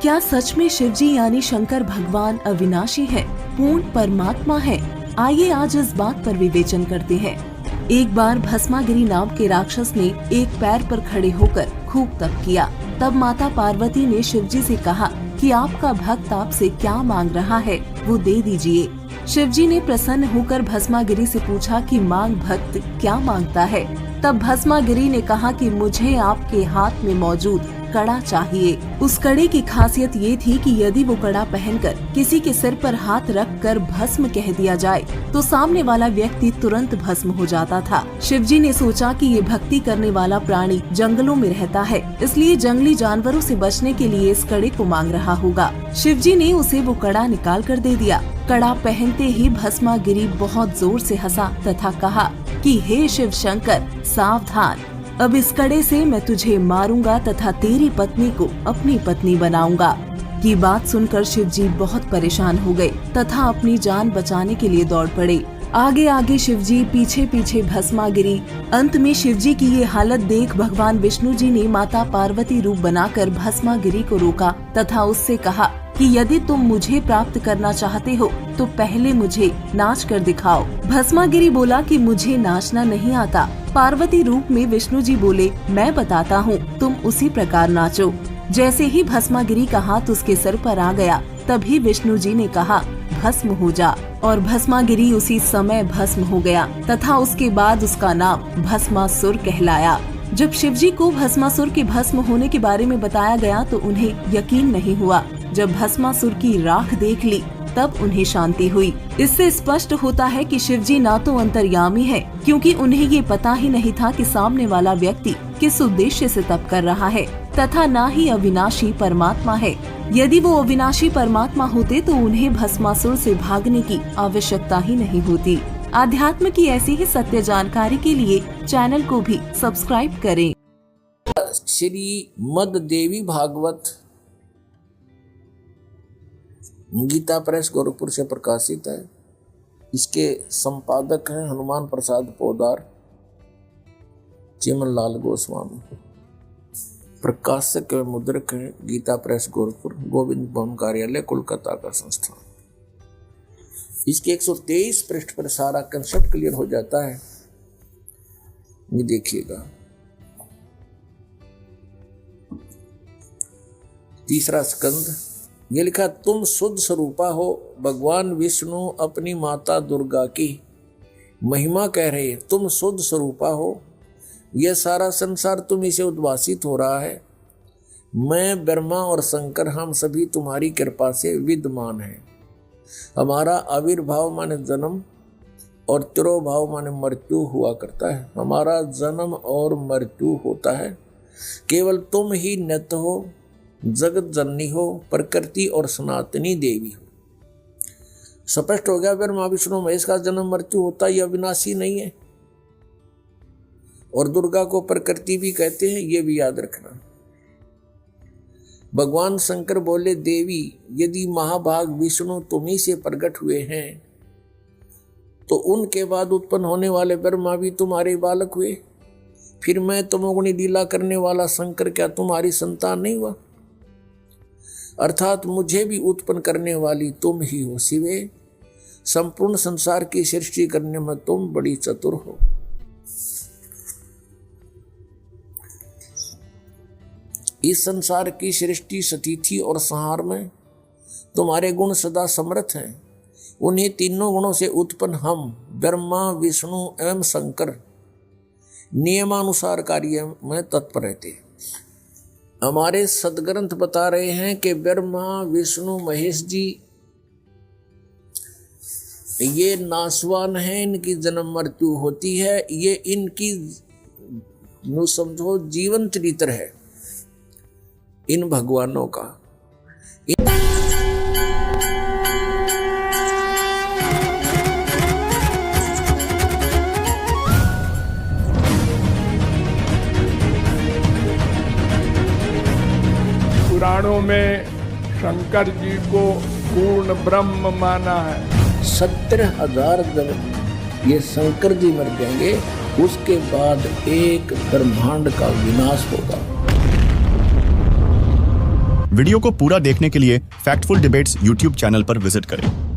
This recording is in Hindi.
क्या सच में शिवजी यानी शंकर भगवान अविनाशी है, पूर्ण परमात्मा है? आइए आज इस बात पर विवेचन करते हैं। एक बार भस्मागिरी नाम के राक्षस ने एक पैर पर खड़े होकर खूब तप किया। तब माता पार्वती ने शिवजी से कहा कि आपका भक्त आपसे क्या मांग रहा है, वो दे दीजिए। शिवजी ने प्रसन्न होकर भस्मागिरी से पूछा कि मांग भक्त क्या मांगता है। तब भस्मागिरी ने कहा कि मुझे आपके हाथ में मौजूद कड़ा चाहिए। उस कड़े की खासियत ये थी कि यदि वो कड़ा पहनकर किसी के सिर पर हाथ रखकर भस्म कह दिया जाए तो सामने वाला व्यक्ति तुरंत भस्म हो जाता था। शिवजी ने सोचा कि ये भक्ति करने वाला प्राणी जंगलों में रहता है, इसलिए जंगली जानवरों से बचने के लिए इस कड़े को मांग रहा होगा। शिवजी ने उसे वो कड़ा निकाल कर दे दिया। कड़ा पहनते ही भस्मागिरी बहुत जोर से हंसा तथा कहा कि हे शिव शंकर, सावधान, अब इस कड़े से मैं तुझे मारूंगा तथा तेरी पत्नी को अपनी पत्नी बनाऊंगा। ये बात सुनकर शिवजी बहुत परेशान हो गए तथा अपनी जान बचाने के लिए दौड़ पड़े। आगे आगे शिवजी, पीछे पीछे भस्मागिरी। अंत में शिवजी की ये हालत देख भगवान विष्णु जी ने माता पार्वती रूप बनाकर भस्मागिरी को रोका तथा उससे कहा कि यदि तुम मुझे प्राप्त करना चाहते हो तो पहले मुझे नाच कर दिखाओ। भस्मागिरी बोला कि मुझे नाचना नहीं आता। पार्वती रूप में विष्णु जी बोले, मैं बताता हूँ, तुम उसी प्रकार नाचो। जैसे ही भस्मागिरी का हाथ उसके सर पर आ गया, तभी विष्णु जी ने कहा, भस्म हो जा। और भस्मागिरी उसी समय भस्म हो गया तथा उसके बाद उसका नाम भस्मासुर कहलाया। जब शिवजी को भस्मासुर के भस्म होने के बारे में बताया गया तो उन्हें यकीन नहीं हुआ। जब भस्मासुर की राख देख ली तब उन्हें शांति हुई। इससे स्पष्ट होता है कि शिवजी ना तो अंतर्यामी है, क्योंकि उन्हें ये पता ही नहीं था कि सामने वाला व्यक्ति किस उद्देश्य से तप कर रहा है, तथा ना ही अविनाशी परमात्मा है। यदि वो अविनाशी परमात्मा होते तो उन्हें भस्मासुर से भागने की आवश्यकता ही नहीं होती। आध्यात्म की ऐसी ही सत्य जानकारी के लिए चैनल को भी सब्सक्राइब करें। श्रीमद् देवी भागवत गीता प्रेस गोरखपुर से प्रकाशित है। इसके संपादक हैं हनुमान प्रसाद पोदार, चिमन लाल गोस्वामी। प्रकाशक एवं मुद्रक हैं गीता प्रेस गोरखपुर, गोविंद भवन कार्यालय, कोलकाता का संस्थान। इसके 123 पृष्ठ पर सारा कंसेप्ट क्लियर हो जाता है। ये देखिएगा, तीसरा स्कंद, ये लिखा, तुम शुद्ध स्वरूपा हो। भगवान विष्णु अपनी माता दुर्गा की महिमा कह रहे, तुम शुद्ध स्वरूपा हो। यह सारा संसार तुम्ही से उद्वासित हो रहा है। मैं, ब्रह्मा और शंकर, हम सभी तुम्हारी कृपा से विद्यमान हैं। हमारा आविर्भाव माने जन्म और तिरोभाव माने मृत्यु हुआ करता है। हमारा जन्म और मृत्यु होता है। केवल तुम ही नित्य हो, जगत जननी हो, प्रकृति और सनातनी देवी हो। स्पष्ट हो गया, ब्रह्मा विष्णु महेश का जन्म मृत्यु होता है, यह अविनाशी नहीं है। और दुर्गा को प्रकृति भी कहते हैं, ये भी याद रखना। भगवान शंकर बोले, देवी, यदि महाभाग विष्णु तुम्ही से प्रकट हुए हैं तो उनके बाद उत्पन्न होने वाले ब्रह्मा भी तुम्हारे बालक हुए। फिर मैं तमोगुणी लीला करने वाला शंकर क्या तुम्हारी संतान नहीं हुआ? अर्थात मुझे भी उत्पन्न करने वाली तुम ही हो शिवे। संपूर्ण संसार की सृष्टि करने में तुम बड़ी चतुर हो। इस संसार की सृष्टि, स्थिति और संहार में तुम्हारे गुण सदा समर्थ हैं। उन्हीं तीनों गुणों से उत्पन्न हम ब्रह्मा, विष्णु एवं शंकर नियमानुसार कार्य में तत्पर रहते हैं। हमारे सदग्रंथ बता रहे हैं कि ब्रह्मा, विष्णु, महेश जी ये नासवान हैं, इनकी जन्म मृत्यु होती है। ये इनकी समझो जीवन चरित्र है इन भगवानों का। पुराणों में शंकर जी को पूर्ण ब्रह्म माना है। 70,000 जब ये शंकर जी मर जाएंगे, उसके बाद एक ब्रह्मांड का विनाश होगा। वीडियो को पूरा देखने के लिए फैक्टफुल डिबेट्स यूट्यूब चैनल पर विजिट करें।